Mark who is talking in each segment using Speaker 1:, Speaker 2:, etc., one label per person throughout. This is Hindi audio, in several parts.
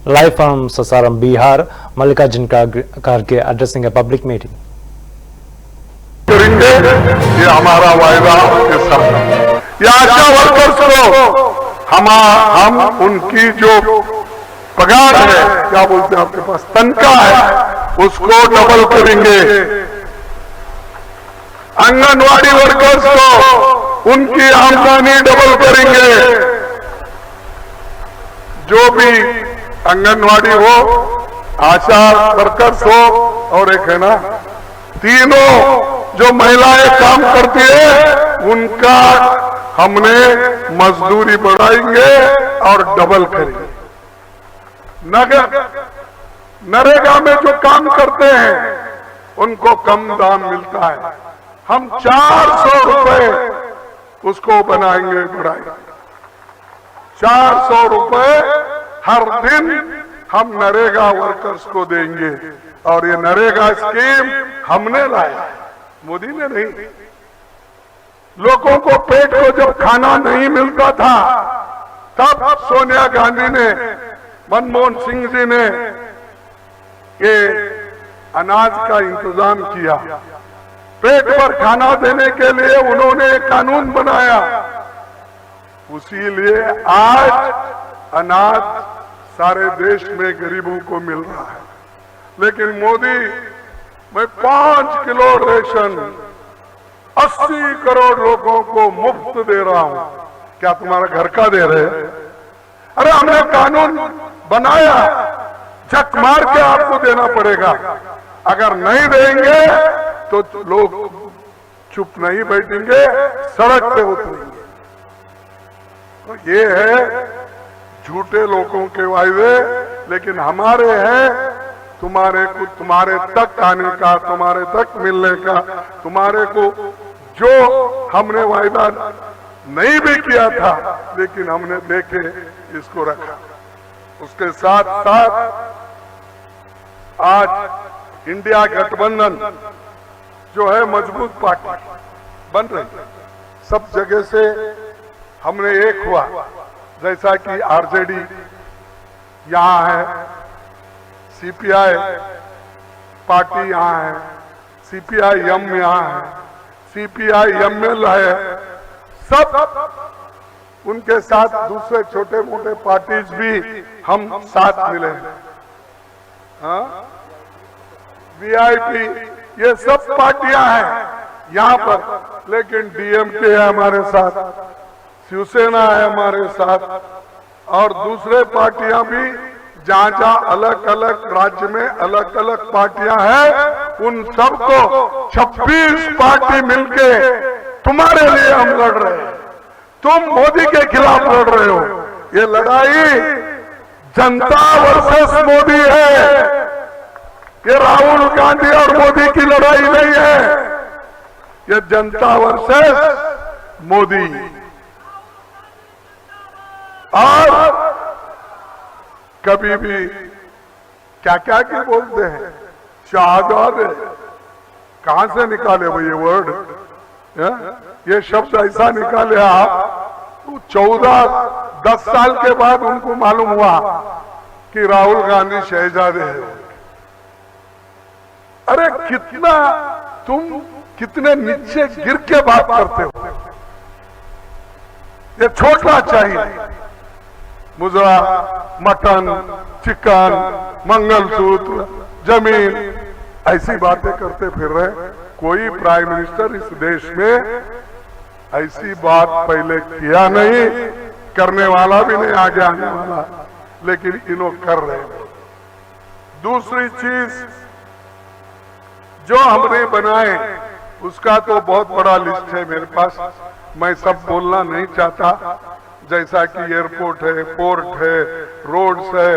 Speaker 1: Live from Sasaram, Bihar, Mallikarjun Kharge addressing a public meeting.
Speaker 2: करेंगे ये हमारा वायदा के साथ। ये आशा वर्कर्स को हम उनकी जो पगार है, क्या बोलते हैं आपके पास, तनख्वाह है, उसको डबल करेंगे। आंगनवाड़ी वर्कर्स को उनकी आमदनी डबल करेंगे। जो भी आंगनवाड़ी हो, आशा वर्कर्स हो, और एक है ना, तीनों जो महिलाएं काम करती है उनका हमने मजदूरी बढ़ाएंगे और डबल करेंगे। नरेगा में जो काम करते हैं उनको कम दाम मिलता है, हम 400 रुपए उसको बनाएंगे, बढ़ाएंगे। 400 रुपए हर दिन हम नरेगा वर्कर्स को देंगे। और ये नरेगा स्कीम हमने लाया, मोदी ने नहीं। लोगों को पेट को जब खाना नहीं मिलता था तब सोनिया गांधी ने, मनमोहन सिंह जी ने ये अनाज का इंतजाम किया। पेट पर खाना देने के लिए उन्होंने एक कानून बनाया। उसी लिए आज अनाज सारे देश में गरीबों को मिल रहा है। लेकिन मोदी, मैं 5 किलो रेशन 80 करोड़ लोगों को मुफ्त दे रहा हूं। क्या तुम्हारा घर का दे रहे हैं? अरे हमने कानून बनाया, झक मार के आपको देना पड़ेगा। अगर नहीं देंगे तो लोग चुप नहीं बैठेंगे, सड़क पे उतरेंगे। तो ये है झूठे लोगों के वायदे, लेकिन हमारे हैं तुम्हारे तक आने का, तुम्हारे तक मिलने का। तुम्हारे को जो हमने वायदा नहीं भी किया था, लेकिन हमने देखे इसको रखा। उसके साथ साथ आज इंडिया गठबंधन जो है मजबूत पार्टी बन रही, सब जगह से हमने एक हुआ। जैसा कि आरजेडी यहां है, सीपीआई पार्टी यहां है, सीपीआईएम यहां है, सीपीआईएमएल है, सब उनके साथ दूसरे छोटे मोटे पार्टीज भी हम साथ मिले हैं। वीआईपी, ये सब पार्टियां हैं यहां पर। लेकिन डीएमके है हमारे साथ, शिवसेना है हमारे साथ, और दूसरे पार्टियां भी जहां जहां अलग अलग राज्य में अलग अलग पार्टियां हैं, उन सबको 26 पार्टी मिलके तुम्हारे लिए हम लड़ रहे हैं। तुम मोदी के खिलाफ लड़ रहे हो। ये लड़ाई जनता वर्सेस मोदी है, ये राहुल गांधी और मोदी की लड़ाई नहीं है। ये जनता वर्सेस मोदी। और कभी भी क्या क्या की बोलते हैं, शाहजहां कहां से निकाले वो ये वर्ड, ये शब्द ऐसा निकाले आप। 14-10 साल के बाद उनको मालूम हुआ कि राहुल गांधी शहजादे हैं। अरे तुम कितने नीचे गिर के बात करते हो। ये छोड़ना चाहिए। मुजरा, मटन, चिकन, मंगलसूत्र, जमीन, ऐसी बातें करते फिर रहे। कोई प्राइम मिनिस्टर इस देश में ऐसी बात पहले किया नहीं, करने वाला भी नहीं, आगे आने वाला, लेकिन इन्हों कर रहे हैं। दूसरी चीज जो हमने बनाए उसका तो बहुत बड़ा लिस्ट है मेरे पास, मैं सब बोलना नहीं चाहता। जैसा कि एयरपोर्ट है, पोर्ट है, रोड्स है,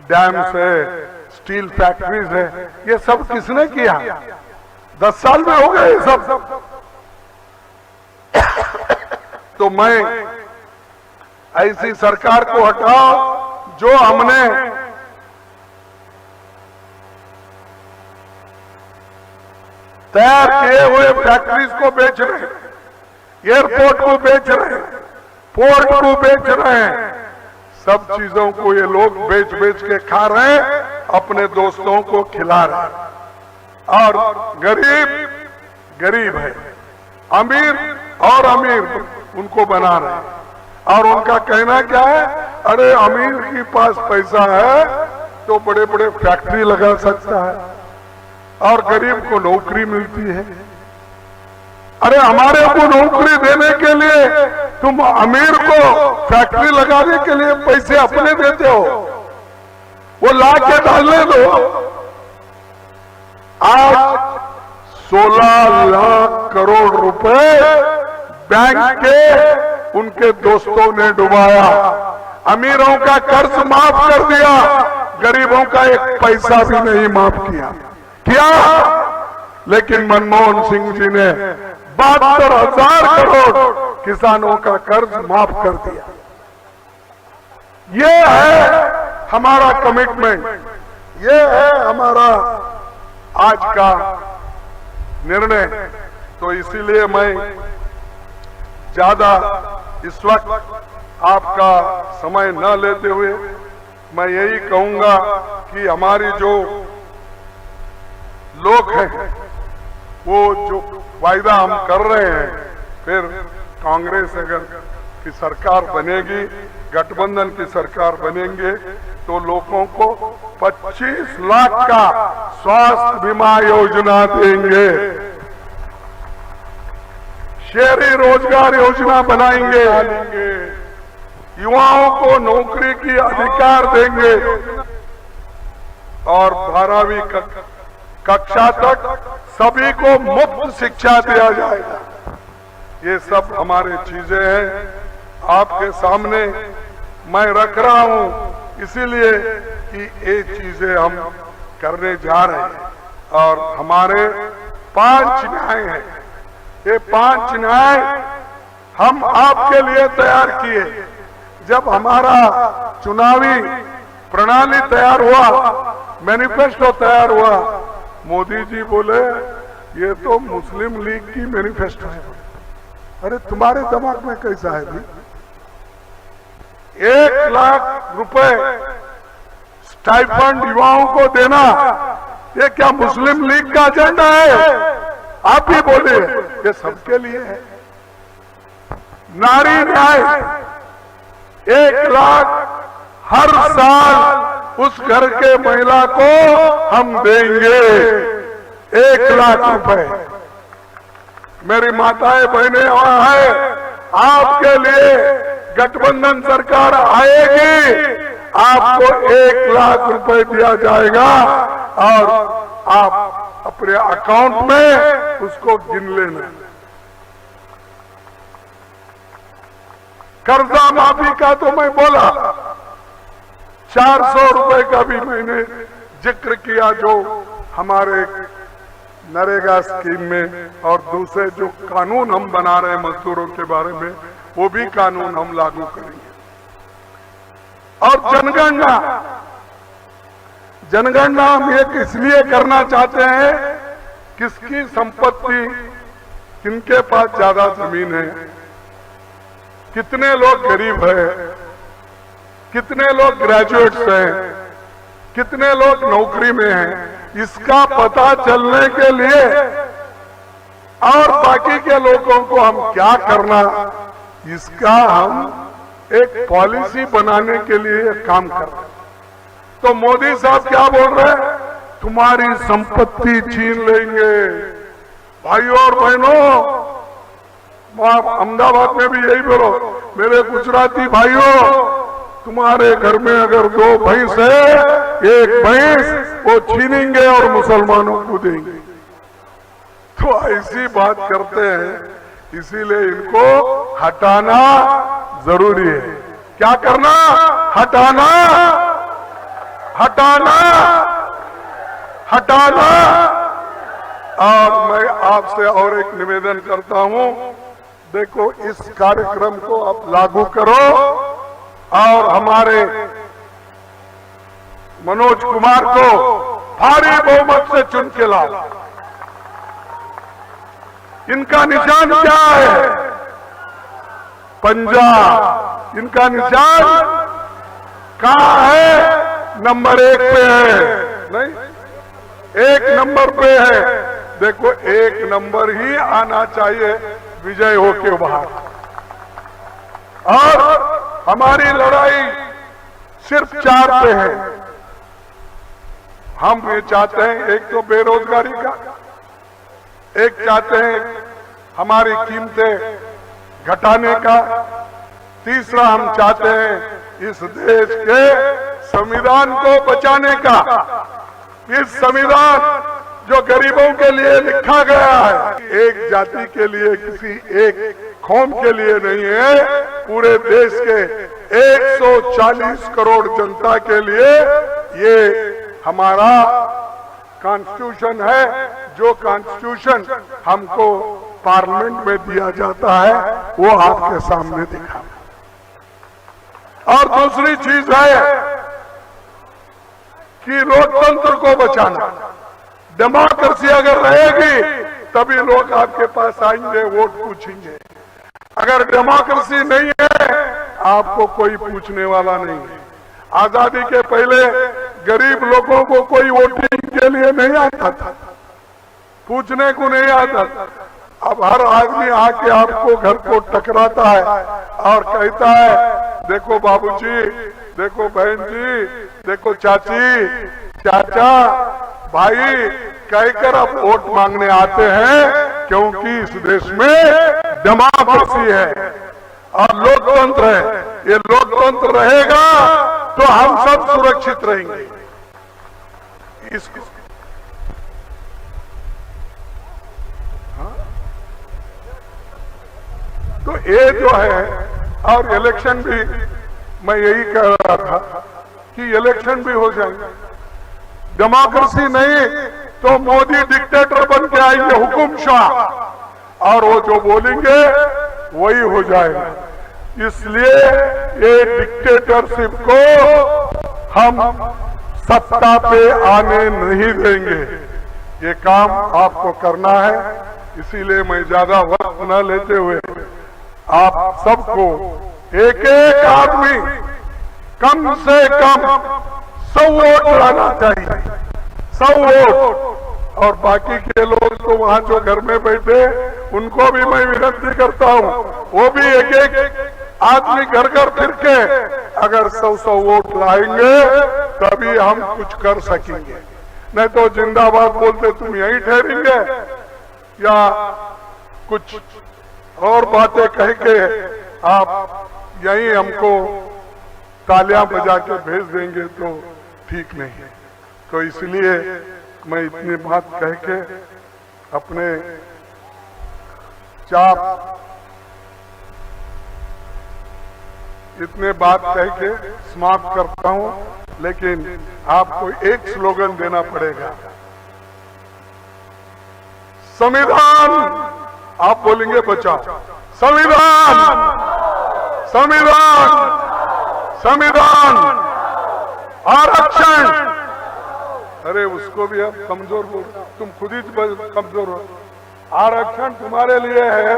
Speaker 2: डैम्स है, स्टील फैक्ट्रीज है, ये सब किसने किया? 10 साल में हो गए ये सब। तो मैं ऐसी सरकार को हटाओ जो हमने तैयार किए हुए फैक्ट्रीज को बेच रहे हैं, एयरपोर्ट को बेच रहे हैं, पोर्ट को बेच रहे हैं, सब चीजों को ये लोग बेच बेच के खा रहे हैं, अपने दोस्तों को खिला रहे हैं। और गरीब गरीब है, अमीर और अमीर उनको बना रहे हैं। और उनका कहना क्या है, अरे अमीर के पास पैसा है तो बड़े बड़े फैक्ट्री लगा सकता है और गरीब को नौकरी मिलती है। अरे हमारे को नौकरी देने के लिए तुम अमीर को फैक्ट्री लगाने के लिए पैसे अपने देते हो, वो ला के डालने दो। आज 16 लाख करोड़ रुपए बैंक के उनके दोस्तों ने डुबाया। अमीरों का कर्ज माफ कर दिया, गरीबों का एक पैसा भी नहीं माफ किया। लेकिन मनमोहन सिंह जी ने 72,000 करोड़ किसानों का कर्ज माफ कर दिया। ये है हमारा कमिटमेंट, ये है हमारा आज का निर्णय। तो इसीलिए मैं ज्यादा इस वक्त आपका समय न लेते हुए मैं यही कहूंगा कि हमारी जो लोग हैं वो जो वायदा हम कर रहे हैं, फिर कांग्रेस अगर की सरकार बनेगी, गठबंधन की सरकार बनेंगे तो लोगों को 25 लाख का स्वास्थ्य बीमा योजना देंगे, शहरी रोजगार योजना बनाएंगे, युवाओं को नौकरी की अधिकार देंगे और 12वीं कक्षा तक सभी को मुफ्त शिक्षा दिया जाएगा। ये सब हमारे चीजें हैं, आपके सामने मैं रख रहा हूं इसीलिए कि ये चीजें हम करने जा रहे हैं। और हमारे 5 न्याय हैं, ये 5 न्याय हम आपके लिए तैयार किए। जब हमारा चुनावी प्रणाली तैयार हुआ, मैनिफेस्टो तैयार हुआ, मोदी जी बोले ये तो मुस्लिम लीग की मैनिफेस्टो है। अरे तुम्हारे दिमाग में कैसा है भाई? 1 लाख रुपए स्टाइफंड युवाओं को देना, ये क्या मुस्लिम लीग का एजेंडा है? आप ही बोले ये सबके लिए है। नारी न्याय, 1 लाख हर साल उस घर के महिला को हम देंगे, 1 लाख रुपए। मेरी माताएं बहनें वहां है, आपके लिए गठबंधन सरकार आएगी, आपको 1 लाख रुपए दिया जाएगा और आप अपने अकाउंट में उसको गिन लेना। कर्जा माफी का तो मैं बोला, 400 रुपए का भी मैंने जिक्र किया जो हमारे नरेगा स्कीम में, और दूसरे जो कानून हम बना रहे हैं मजदूरों के बारे में, वो भी कानून हम लागू करेंगे। और जनगणना हम एक इसलिए करना चाहते हैं, किसकी संपत्ति, किनके पास ज्यादा जमीन है, कितने लोग गरीब हैं, कितने लोग ग्रेजुएट्स हैं, कितने लोग नौकरी में हैं, इसका पता चलने के लिए और बाकी के लोगों को हम क्या करना, इसका हम एक पॉलिसी बनाने के लिए काम कर रहे हैं। तो मोदी साहब क्या बोल रहे हैं? तुम्हारी संपत्ति छीन लेंगे। भाइयों और बहनों, अहमदाबाद में भी यही बोलो, मेरे गुजराती भाइयों, तुम्हारे घर में अगर 2 भैंस है, 1 भैंस वो छीनेंगे और मुसलमानों को देंगे। तो ऐसी बात करते हैं, इसीलिए इनको हटाना जरूरी है। क्या करना? हटाना, हटाना, हटाना। और मैं आपसे और एक निवेदन करता हूं, देखो इस कार्यक्रम को आप लागू करो और हमारे मनोज कुमार को भारी बहुमत से चुन के लाओ। इनका निशान क्या है? पंजा। इनका निशान कहाँ है? नंबर 1 पे है, नहीं 1 नंबर पे है। देखो 1 नंबर ही आना चाहिए विजय होके बाहर। और हमारी लड़ाई सिर्फ 4 पे है। हम ये चाहते हैं, एक तो बेरोजगारी का, एक चाहते हैं हमारी कीमतें घटाने का, तीसरा हम चाहते हैं इस देश के संविधान को बचाने का। इस संविधान जो गरीबों के लिए लिखा गया है, एक जाति के लिए, किसी एक कौम के लिए नहीं है, पूरे देश के 140 करोड़ जनता के लिए ये हमारा कॉन्स्टिट्यूशन है। जो कॉन्स्टिट्यूशन हमको पार्लियामेंट में दिया जाता है वो आपके सामने दिखा। और दूसरी चीज है कि लोकतंत्र को बचाना। डेमोक्रेसी अगर रहेगी तभी लोग आपके पास आएंगे, वोट पूछेंगे। अगर डेमोक्रेसी नहीं है आपको कोई पूछने वाला नहीं है। आजादी के पहले गरीब लोगों को कोई वोटिंग के लिए नहीं आता था, पूछने को नहीं आता था। अब हर आदमी आके आपको घर को टकराता है और कहता है देखो बाबूजी, देखो बहन जी, देखो चाची, चाचा, भाई, कहकर अब वोट मांगने आते हैं, क्योंकि इस देश में डेमोक्रेसी है और लोकतंत्र है। ये लोकतंत्र रहेगा तो हम सब सुरक्षित रहेंगे। इसको तो ये जो है, और इलेक्शन भी मैं यही कह रहा था कि इलेक्शन भी हो जाएंगे। डेमोक्रेसी नहीं तो मोदी डिक्टेटर बन के आएंगे, हुकुमशाह, और वो जो बोलेंगे वही हो जाएगा। इसलिए ये डिक्टेटरशिप को हम सत्ता पे आने नहीं देंगे। ये काम आपको करना है। इसीलिए मैं ज्यादा वक्त न लेते हुए आप सबको, एक एक आदमी कम से कम 100 वोट लाना चाहिए, 100 वोट। और बाकी के लोग तो वहां जो घर में बैठे उनको भी मैं विनती करता हूं, वो भी एक एक आदमी घर घर फिर के अगर 100 वोट लाएंगे तभी हम कुछ कर सकेंगे। नहीं तो जिंदाबाद बोलते तुम यहीं ठहरेंगे या कुछ और बातें कह के आप यहीं हमको तालियां बजा के भेज देंगे तो ठीक नहीं है। तो इसलिए मैं इतनी बात कह के अपने इतने बात कह के समाप्त करता हूं। लेकिन आपको एक स्लोगन देना पड़ेगा, संविधान। आप बोलेंगे बचाओ, संविधान, संविधान, संविधान, आरक्षण। अरे उसको भी अब कमजोर बोल, तुम खुद ही कमजोर हो। आरक्षण तुम्हारे लिए है।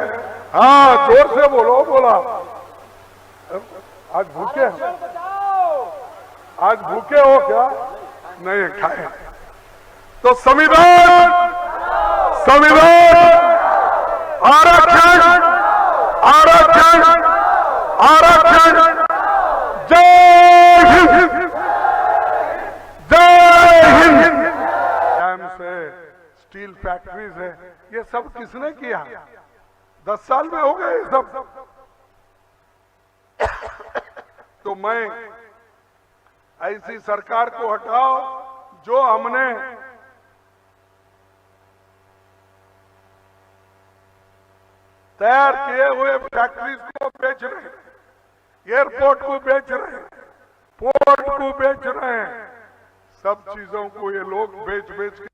Speaker 2: हाँ, जोर से बोलो। बोला आज भूखे हो? आज भूखे हो क्या? नहीं खाए तो संविधान, संविधान, आरक्षण, आरक्षण, आरक्षण। जय हिंद, जय हिंद। टाइम से स्टील फैक्ट्रीज है, ये सब किसने किया? 10 साल में हो गए ये सब। तो मैं ऐसी सरकार को हटाओ जो हमने तैयार किए हुए फैक्ट्रीज को बेच रहे हैं, एयरपोर्ट को बेच रहे हैं, पोर्ट को बेच रहे हैं। सब चीजों को ये लोग बेच बेच के